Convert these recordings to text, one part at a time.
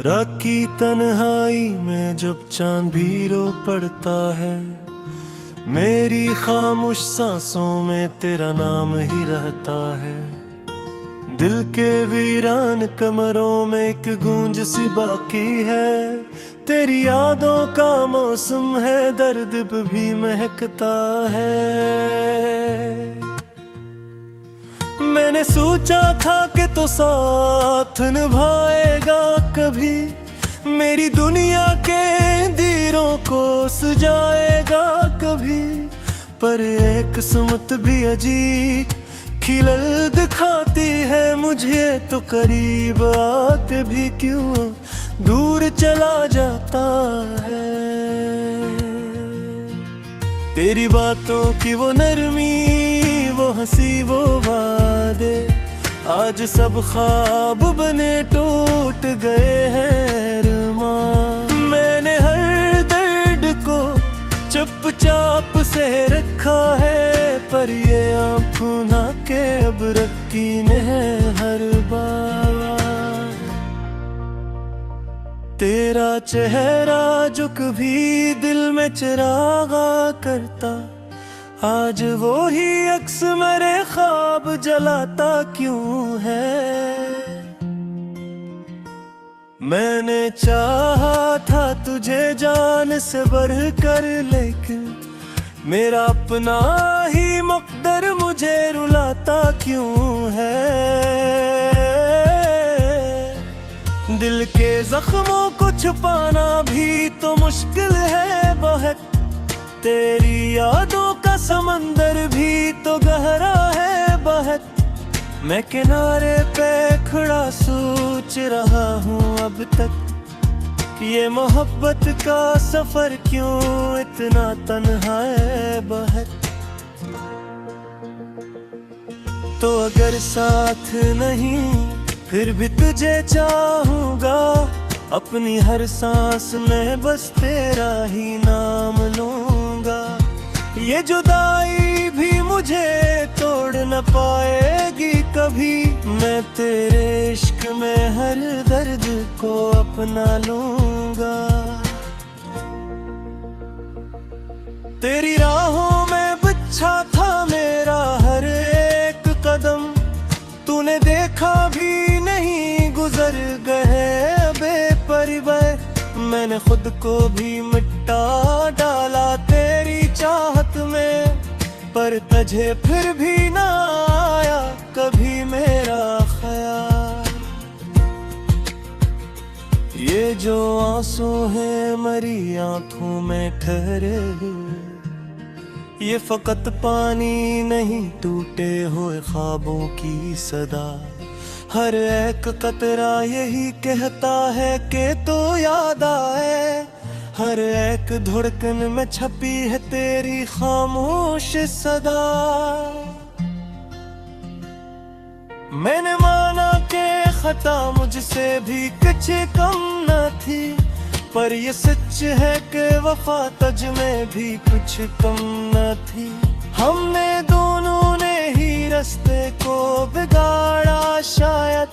रात की तन्हाई में जब चांद भी रो पड़ता है, मेरी खामोश सांसों में तेरा नाम ही रहता है। दिल के वीरान कमरों में एक गूंज सी बाकी है, तेरी यादों का मौसम है, दर्द भी महकता है। मैंने सोचा था कि तो साथ निभाएगा कभी, मेरी दुनिया के अंधेरों को सुझाएगा कभी, पर एक किस्मत भी अजीब खिलल दिखाती है मुझे, तो करीब आके भी क्यों दूर चला जाता है। तेरी बातों की वो नरमी, वो हंसी, वो वादे, आज सब ख्वाब बने टूट गए हैं अरमान। मैंने हर दर्द को चुपचाप से रखा है, पर ये आँखों ना के अब रखी ने हर बार। तेरा चेहरा जो कभी दिल में चिरागा करता, आज वो ही अक्स मेरे ख्वाब जलाता क्यों है। मैंने चाहा था तुझे जान से बढ़कर, लेकिन मेरा अपना ही मुक़द्दर मुझे रुलाता क्यों है। दिल के जख्मों को छुपाना भी तो मुश्किल है बहुत, तेरी यादों का समंदर भी तो गहरा है बहुत। मैं किनारे पे खड़ा सोच रहा हूँ अब तक, ये मोहब्बत का सफर क्यों इतना तन्हा है बहुत। तो अगर साथ नहीं फिर भी तुझे चाहूँगा, अपनी हर सांस में बस तेरा ही नाम लूँगा। ये जुदाई भी मुझे तोड़ न पाएगी कभी, मैं तेरे इश्क में हर दर्द को अपना लूँगा। तेरी राहों में बिछा था मेरा हर एक कदम, तूने देखा भी नहीं गुजर गए बेपरवाह। मैंने खुद को भी मिटा डाला तेरी चाहत में, पर तुझे फिर भी ना आया कभी मेरा ख्याल। ये जो आंसू हैं मरी आंखों में ठहरे, ये फकत पानी नहीं टूटे हुए ख्वाबों की सदा। हर एक कतरा यही कहता है कि तो याद आए, हर एक धड़कन में छपी है तेरी खामोश सदा। मैंने माना कि खता मुझसे भी कुछ कम न थी, पर ये सच है कि वफा तुझ में भी कुछ कम न थी। हमने दोनों ने ही रास्ते को बिगाड़ा शायद,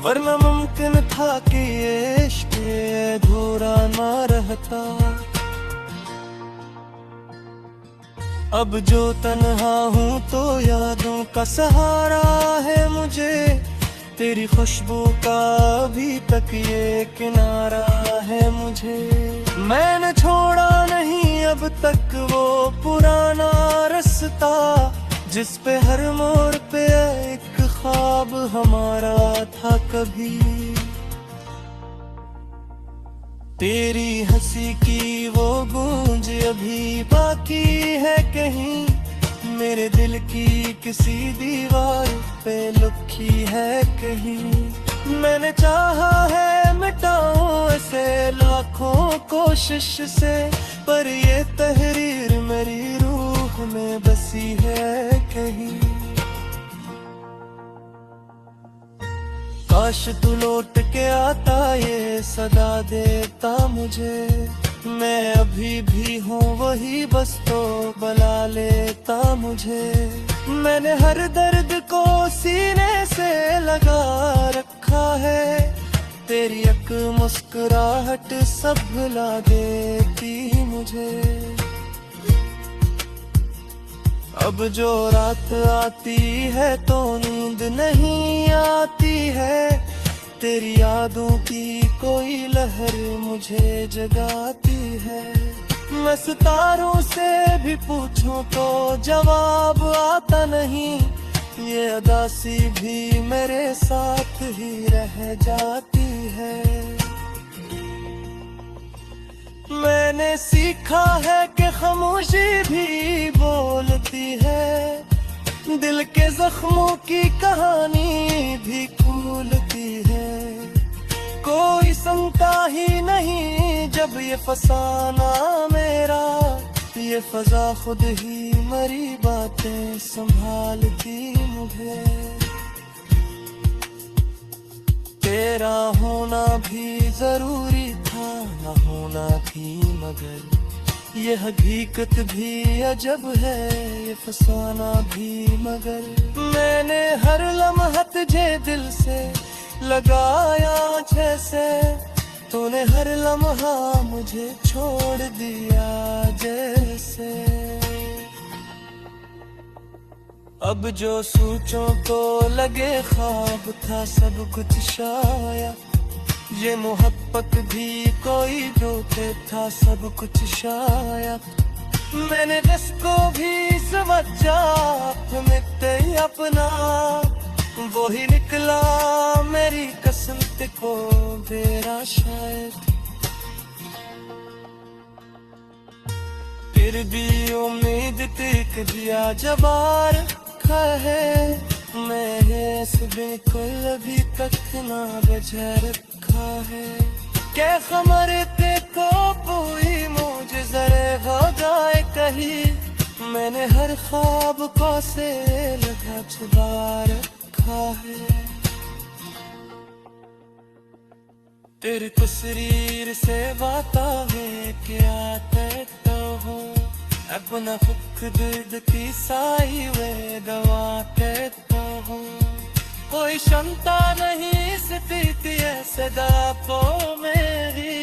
वरना मुमकिन था कि ये इश्क अधूरा ना रहता। अब जो तन्हा हूँ तो यादों का सहारा है मुझे, तेरी खुशबू का अभी तक ये किनारा है मुझे। मैंने छोड़ा नहीं अब तक वो पुराना रास्ता, जिस पे हर मोड़ पे एक ख्वाब हमारा था कभी। तेरी हंसी की वो गूंज अभी बाकी है कहीं, मेरे दिल की किसी दीवार पे लुकी है कहीं। मैंने चाहा है मिटाऊं ऐसे लाखों कोशिश से, पर ये तहरीर मेरी रूह में बसी है कहीं। काश तू लौट के आता ये सदा देता मुझे, मैं अभी भी हूँ वही बस तो बुला लेता मुझे। मैंने हर दर्द को सीने से लगा रखा है, तेरी एक मुस्कुराहट सब भुला देती मुझे। अब जो रात आती है तो नींद नहीं आती है, तेरी यादों की कोई लहर मुझे जगाती है। मैं सितारों से भी पूछूं तो जवाब आता नहीं, ये उदासी भी मेरे साथ ही रह जाती है। मैंने सीखा है कि खामोशी भी बोलती है, दिल के जख्मों की कहानी भी खुलती है। कोई सुनता ही नहीं जब ये फसाना मेरा, ये फजा खुद ही मरी बातें संभालती मुझे। तेरा होना भी जरूरी था, न होना भी, मगर ये हकीकत भी अजब है, ये फसाना भी मगर। मैंने हर लम्हा तुझे दिल से लगाया जैसे, तूने हर लम्हा मुझे छोड़ दिया जैसे। अब जो सोचों तो लगे ख्वाब था सब कुछ शायद, ये मोहब्बत भी कोई धोखे था सब कुछ शायद। मैंने जिसको भी समझा मिटते अपना, वो ही निकला मेरी किस्मत को मेरा शायद। फिर भी उम्मीद टिक दिया जबार है, मैं इस बिल्कुल अभी तक ना बजा रखा है। क्या खबर देखो पूरी मुझे जरे हो जाए कहीं, मैंने हर ख्वाब को से लगा छुपा रखा है। तेरे तस्वीर से बाता है क्या कहता हूँ, अपना खुद दर्द की साई वे गवाते तो हूँ। कोई क्षमता नहीं स्थिति ऐसे दापो मेरी,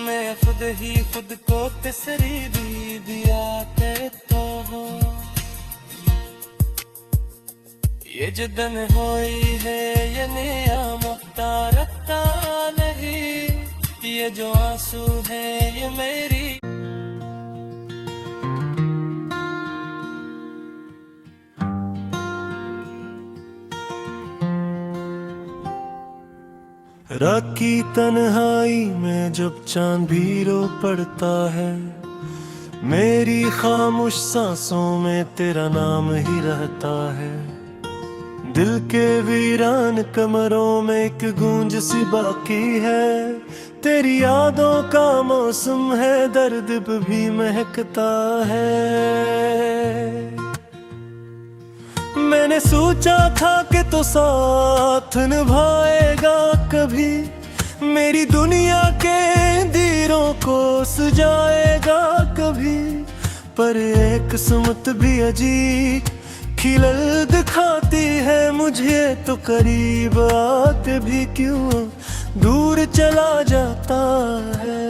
मैं खुद ही खुद को तसरी भी दिया तो हूँ। ये जो दिन होई है ये नियामत रखता नहीं, ये जो आंसू है ये मेरी। रात की तन्हाई में जब चांद भी रो पड़ता है, मेरी खामोश सांसों में तेरा नाम ही रहता है। दिल के वीरान कमरों में एक गूंज सी बाकी है, तेरी यादों का मौसम है, दर्द भी महकता है। मैंने सोचा था कि तो साथ निभाएगा कभी, मेरी दुनिया के अंधेरों को सुझाएगा कभी। पर एक किस्मत भी अजीब खिलल दिखाती है मुझे, तो करीब आके भी क्यों दूर चला जाता है।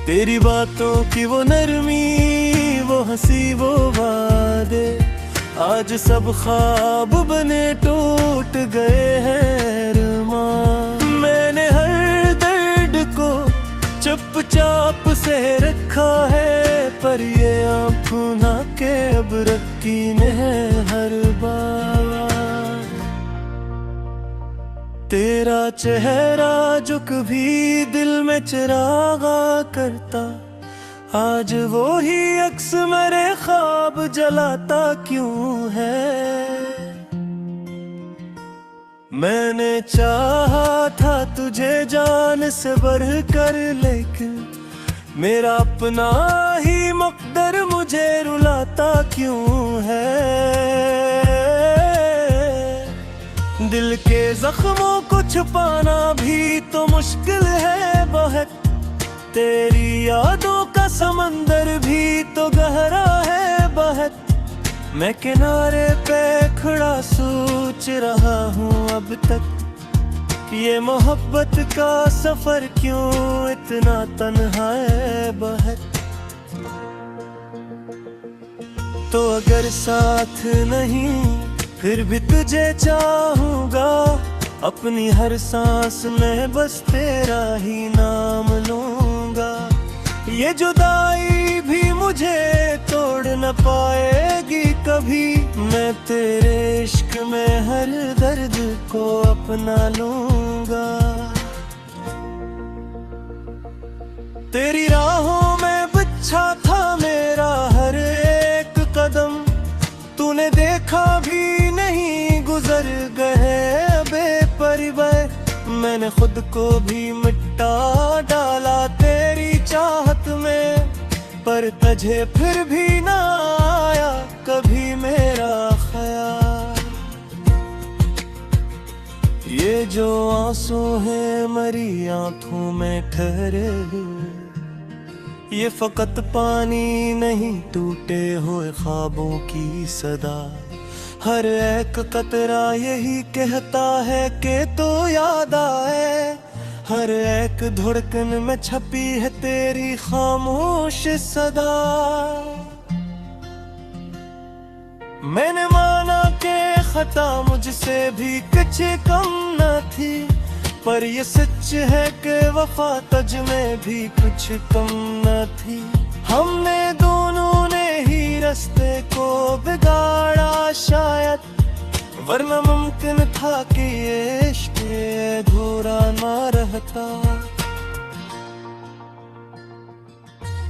तेरी बातों की वो नरमी, वो हंसी वो वादे, आज सब ख्वाब बने टूट गए हैं अरमान। मैंने हर दर्द को चुपचाप से रखा है, पर ये आँखों ना के अब रखी है हर बार। तेरा चेहरा जो कभी दिल में चिरागा करता, आज वो ही अक्स मेरे ख्वाब जलाता क्यों है। मैंने चाहा था तुझे जान से बढ़कर, लेकिन मेरा अपना ही मकदर मुझे रुलाता क्यों है। दिल के जख्मों को छुपाना भी तो मुश्किल है बहुत, तेरी यादों का समंदर भी तो गहरा है बहुत। मैं किनारे पे खड़ा सोच रहा हूँ अब तक, ये मोहब्बत का सफर क्यों इतना तन्हा है बहर। तो अगर साथ नहीं फिर भी तुझे चाहूंगा, अपनी हर सांस में बस तेरा ही नाम लूंगा। ये जुदाई भी मुझे तोड़ न पाएगी कभी, मैं तेरे इश्क में हर दर्द को अपना लूंगा। तेरी राहों में बिछा था मेरा हर एक कदम, तूने देखा भी नहीं गुजर गए बेपरिवार। मैंने खुद को भी मिटा डाला तेरी चाहत में, पर तुझे फिर भी ना आया कभी मेरा ख्याल। ये जो आंसू हैं मरी आंखों में ठहरे, ये फकत पानी नहीं टूटे हुए ख्वाबों की सदा। हर एक कतरा यही कहता है कि तो याद आए, हर एक धड़कन में छपी है तेरी खामोश सदा। मैंने माना कि खता मुझसे भी कुछ कम न थी, पर ये सच है कि वफा तुझ में भी कुछ कम न थी। हमने दोनों ने ही रास्ते को बिगाड़ा शायद, वरना मुमकिन था कि ये इश्क अधूरा ना रहता।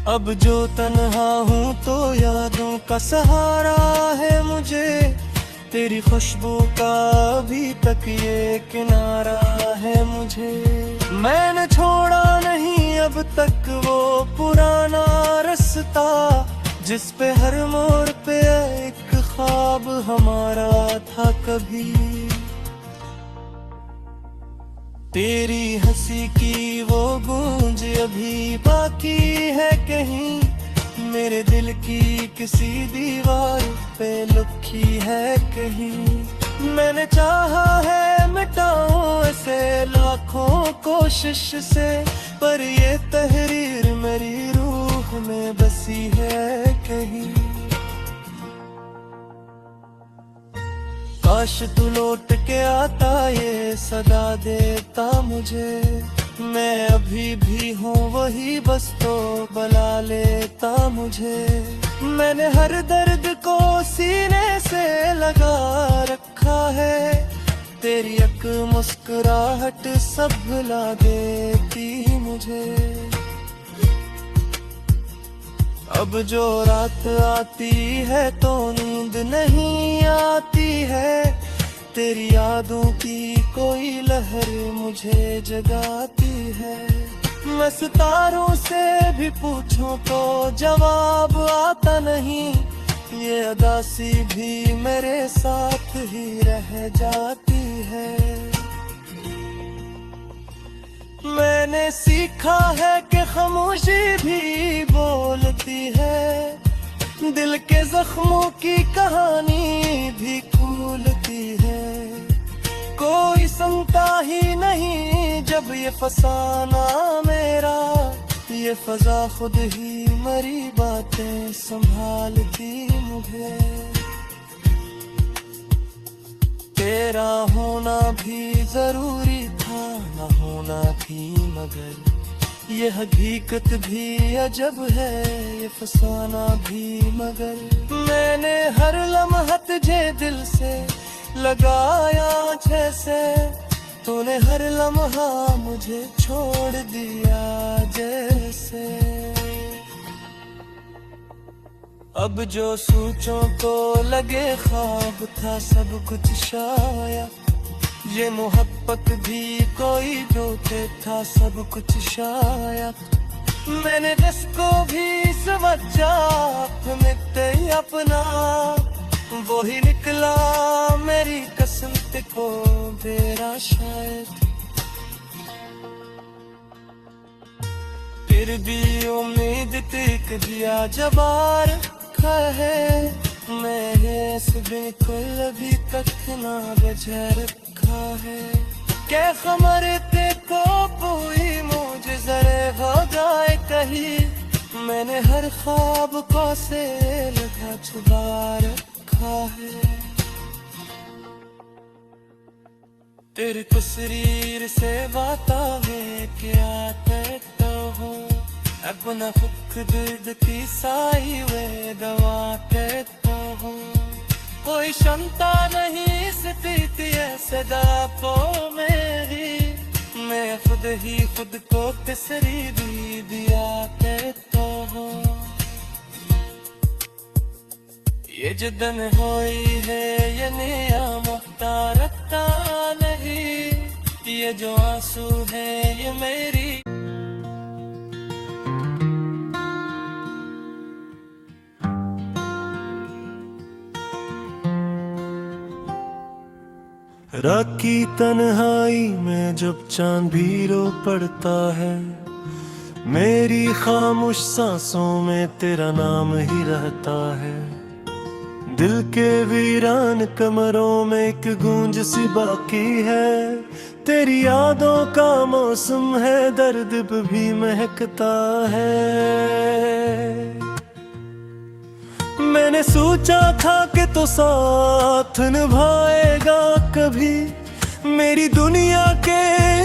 अब जो तन्हा हूँ तो यादों का सहारा है मुझे, तेरी खुशबू का अभी तक ये किनारा है मुझे। मैंने छोड़ा नहीं अब तक वो पुराना रास्ता, जिस पे हर मोड़ पे एक ख्वाब हमारा था कभी। तेरी हंसी की वो गूंज अभी बाकी है कहीं, मेरे दिल की किसी दीवार पे लुकी है कहीं। मैंने चाहा है मिटाऊं ऐसे लाखों कोशिश से, पर ये तहरीर मेरी रूह में बसी है कहीं। काश तू लौट के आता ये सदा देता मुझे, मैं अभी भी हूँ वही बस तो बुला लेता मुझे। मैंने हर दर्द को सीने से लगा रखा है, तेरी एक मुस्कुराहट सब भुला देती मुझे। अब जो रात आती है तो नींद नहीं आती है, तेरी यादों की कोई लहर मुझे जगाती है। मैं सितारों से भी पूछूं तो जवाब आता नहीं, ये अदासी भी मेरे साथ ही रह जाती है। मैंने सीखा है कि खामोशी भी बोलती है, दिल के जख्मों की कहानी भी खुलती है। कोई सुनता ही नहीं जब ये फसाना मेरा, ये फजा खुद ही मरी बातें संभालती मुझे। तेरा होना भी जरूरी था, ना होना भी मगर ये हकीकत भी अजब है, ये फसाना भी मगर। मैंने हर लम्हा तुझे दिल से लगाया जैसे, तूने हर लम्हा मुझे छोड़ दिया जैसे। अब जो सोचों को लगे ख्वाब था सब कुछ शायद, ये मोहब्बत भी कोई धोखे था सब कुछ शायद। मैंने जिसको भी समझा मिटते अपना, वो ही निकला मेरी किस्मत को मेरा शायद। फिर भी उम्मीद टिक दिया जबार है, मैंने इस बिल्कुल अभी तक ना बजा रखा है। के खमरते को पूरी मुझे जरे हो जाए कहीं। मैंने हर ख्वाब को से लगा छुपा रखा है। तेरी तस्वीर से बातें क्या कहता हूँ, अपना खुद दर्द की साई वे दवा कहता हूँ। कोई क्षमता नहीं स्थिति है सदा को मेरी, मैं खुद ही खुद को तसरी भी दिया कहता हूँ। ये जो दन होई है ये नियामता रखता नहीं, ये जो आंसू है ये मेरी। रात की तन्हाई में जब चांद भी रो पड़ता है, मेरी खामोश सांसों में तेरा नाम ही रहता है। दिल के वीरान कमरों में एक गूंज सी बाकी है, तेरी यादों का मौसम है, दर्द भी महकता है। मैंने सोचा था कि तो साथ निभाएगा कभी, मेरी दुनिया के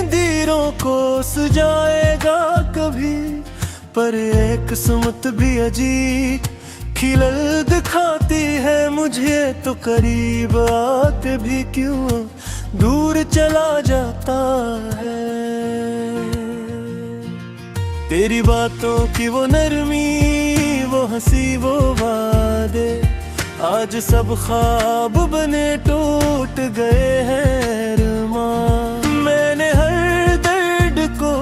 दीरों को सजाएगा कभी। पर एक किस्मत भी अजीब खिलल दिखाती है मुझे, तो करीब आके भी क्यों दूर चला जाता है। तेरी बातों की वो नरमी, वो हंसी वो वादे, आज सब ख्वाब बने टूट गए हैं अरमां। मैंने हर दर्द को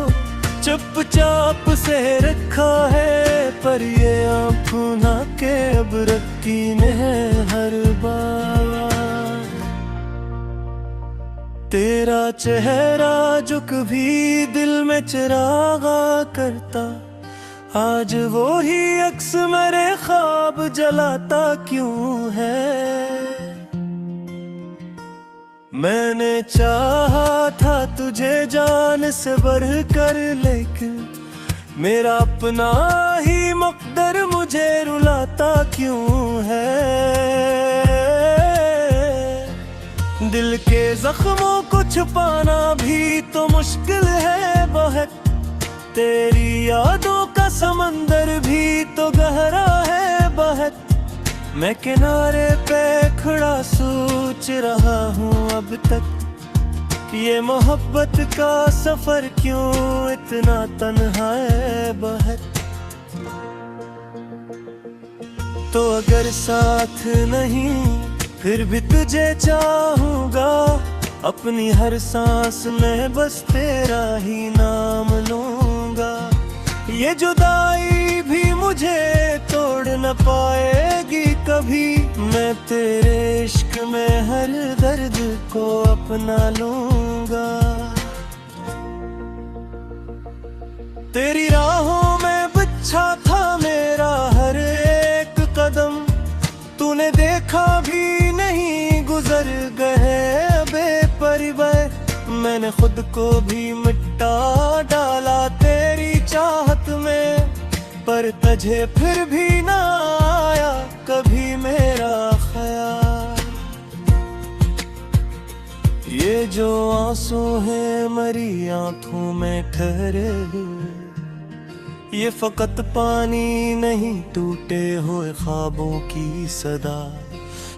चुपचाप से रखा है, पर ये आँखों ना के अब रखी है हर बार। तेरा चेहरा जो कभी दिल में चिरागा करता, आज वो ही अक्स मेरे ख्वाब जलाता क्यों है। मैंने चाहा था तुझे जान से बढ़कर, लेकिन मेरा अपना ही मकदर मुझे रुलाता क्यों है। दिल के जख्मों को छुपाना भी तो मुश्किल है बहुत, तेरी यादों का समंदर भी तो गहरा है बहुत। मैं किनारे पे खड़ा सोच रहा हूँ अब तक, ये मोहब्बत का सफर क्यों इतना तन्हा है बहुत। तो अगर साथ नहीं फिर भी तुझे चाहूँगा, अपनी हर सांस में बस तेरा ही नाम लूँगा। ये जुदाई भी मुझे तोड़ न पाएगी कभी, मैं तेरे इश्क में हर दर्द को अपना लूँगा। तेरी राहों में बिछा था मेरा हर एक कदम, तूने देखा भी नहीं गुजर गए बेपरिवार। मैंने खुद को भी मिटा डाला तेरी चाहत में, पर तुझे फिर भी ना आया कभी मेरा ख्याल। ये जो आंसू हैं मरी आंखों में ठहरे, ये फकत पानी नहीं टूटे हुए ख्वाबों की सदा।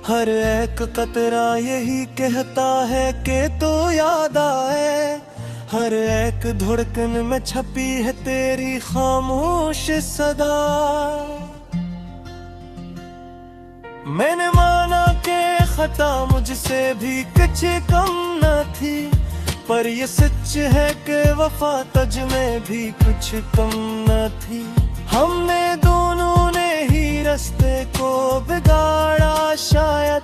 हर एक कतरा यही कहता है कि तो याद आए, हर एक धड़कन में छपी है तेरी खामोश सदा। मैंने माना कि खता मुझसे भी कुछ कम न थी, पर ये सच है कि वफा तुझ में भी कुछ कम न थी। हमने दोनों ने ही रास्ते को बिगाड़ा शायद,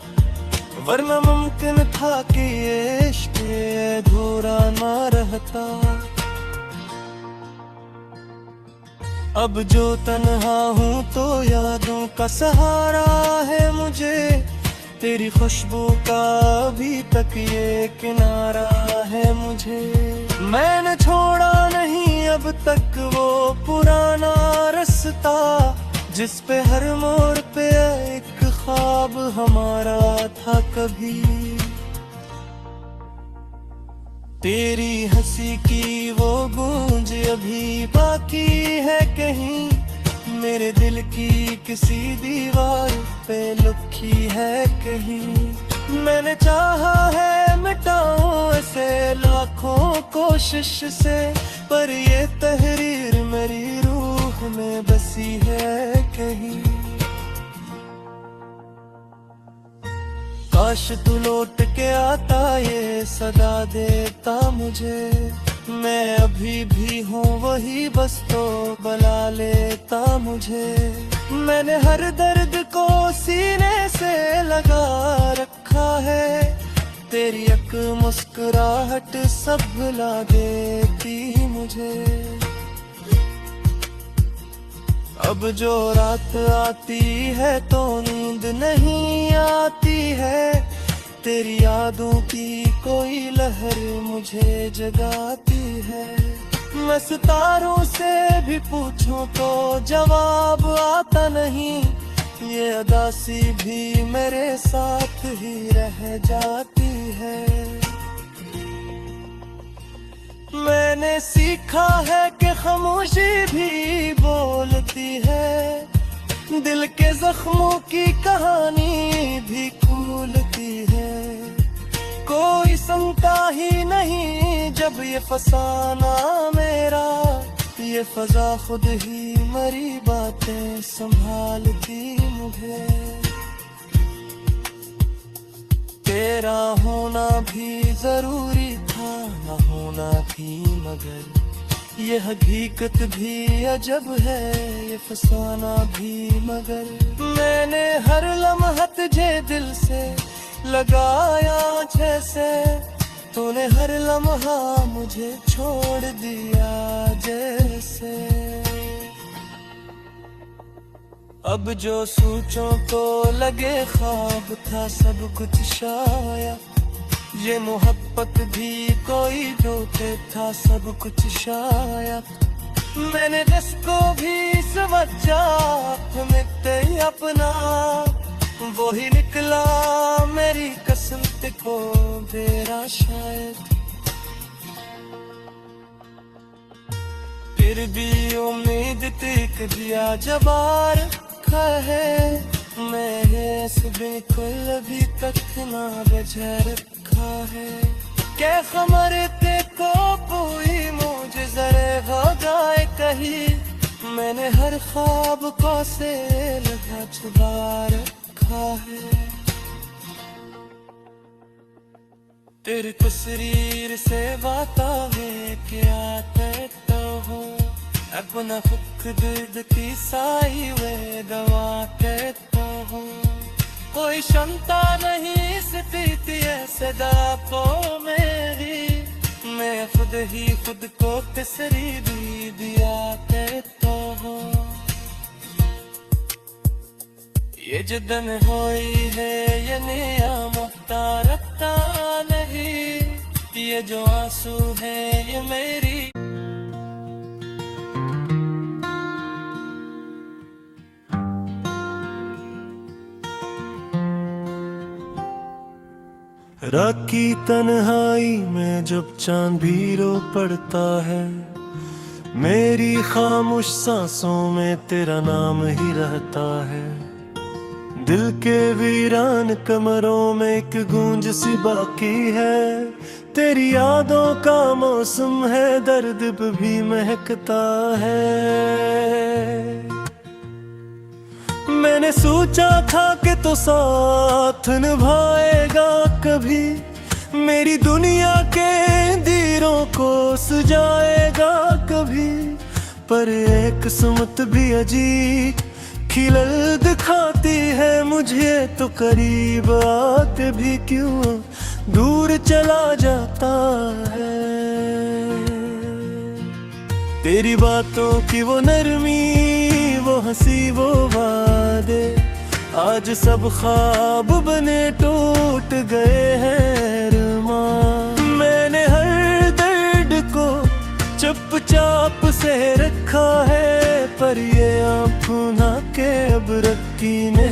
वरना मुमकिन था कि ये इश्क अधूरा ना रहता। अब जो तन्हा हूँ तो यादों का सहारा है मुझे, तेरी खुशबू का अभी तक ये किनारा है मुझे। मैंने छोड़ा नहीं अब तक वो पुराना रास्ता, जिस पे हर मोड़ पे एक ख्वाब हमारा था कभी। तेरी हंसी की वो गूंज अभी बाकी है कहीं, मेरे दिल की किसी दीवार पे लिखी है कहीं। मैंने चाहा है मिटाऊं ऐसे लाखों कोशिश से, पर ये तहरीर मेरी रूह में बसी है कहीं। काश तू लौट के आता ये सदा देता मुझे, मैं अभी भी हूँ वही बस तो बुला लेता मुझे। मैंने हर दर्द को सीने से लगा रखा है, तेरी एक मुस्कुराहट सब भुला देती मुझे। अब जो रात आती है तो नींद नहीं आती है, तेरी यादों की कोई लहर मुझे जगाती है। मैं सितारों से भी पूछूं तो जवाब आता नहीं, ये उदासी भी मेरे साथ ही रह जाती है। मैंने सीखा है कि खामोशी भी बोलती है, दिल के जख्मों की कहानी भी खोलती है। कोई सुनता ही नहीं जब ये फसाना मेरा, ये फजा खुद ही मरी बातें संभालती मुझे। तेरा होना भी जरूरी था, ना होना भी मगर ये हकीकत भी अजब है, ये फसाना भी मगर। मैंने हर लम्हा तुझे दिल से लगाया जैसे, तूने हर लम्हा मुझे छोड़ दिया जैसे। अब जो सोचों तो लगे ख्वाब था सब कुछ शायद, ये मोहब्बत भी कोई धोखे था सब कुछ शायद। मैंने जिसको भी समझा मिटते अपना, वो ही निकला मेरी किस्मत को मेरा शायद। फिर भी उम्मीद टिक दिया जबार रखा है, मैंने बिल्कुल अभी तक ना बजा रखा है। क्या खबर देखो कोई मुझे जरे हो जाए कहीं, मैंने हर ख्वाब को से लगा छुपा रखा है। तेरे तस्वीर से बातें है क्या कहता हूँ, अपना खुद दर्द की साई वे दवा कहता हूँ। कोई क्षमता नहीं स्थिति ऐसे दापो मेरी, मैं खुद ही खुद को तसरी दिया कहता हूँ। ये जदन होई है ये नियामत रखता नहीं, ये जो आंसू है ये मेरी। रात की तन्हाई में जब चांद भी रो पड़ता है, मेरी खामोश सांसों में तेरा नाम ही रहता है। दिल के वीरान कमरों में एक गूंज सी बाकी है, तेरी यादों का मौसम है दर्द भी महकता है। मैंने सोचा था कि तो साथ निभाएगा कभी, मेरी दुनिया के दीरों को सजाएगा कभी। पर एक किस्मत भी अजीब खिलल दिखाती है मुझे, तो करीब आते भी क्यों दूर चला जाता है। तेरी बातों की वो नरमी, वो हंसी, वो वादे आज आज सब ख्वाब बने टूट गए हैं अरमान। मैंने हर दर्द को चुपचाप से रखा है, पर ये आँखों ना के अब रखी ने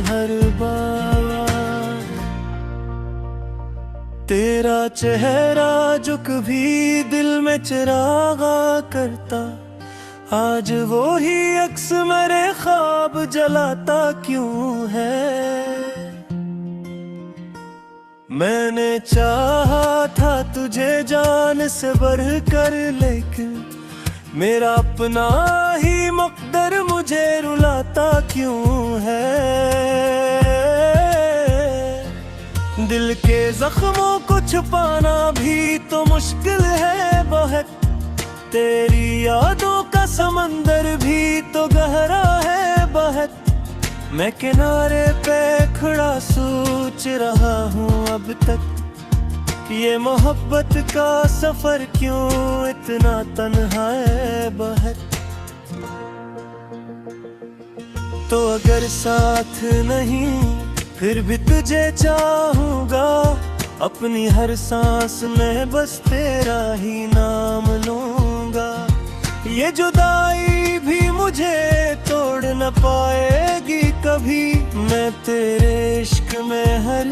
हर बार। तेरा चेहरा जो कभी दिल में चिरागा करता, आज वो ही अक्स मेरे ख्वाब जलाता क्यों है। मैंने चाहा था तुझे जान से बढ़कर, लेकिन मेरा अपना ही मुक़द्दर मुझे रुलाता क्यों है। दिल के जख्मों को छुपाना भी तो मुश्किल है बहुत, तेरी यादों का समंदर भी तो गहरा है बहुत। मैं किनारे पे खड़ा सोच रहा हूँ अब तक, ये मोहब्बत का सफर क्यों इतना तन्हा है बहुत। तो अगर साथ नहीं फिर भी तुझे चाहूँगा, अपनी हर सांस में बस तेरा ही नाम लूँगा। ये जुदाई भी मुझे तोड़ न पाएगी कभी, मैं तेरे इश्क में हर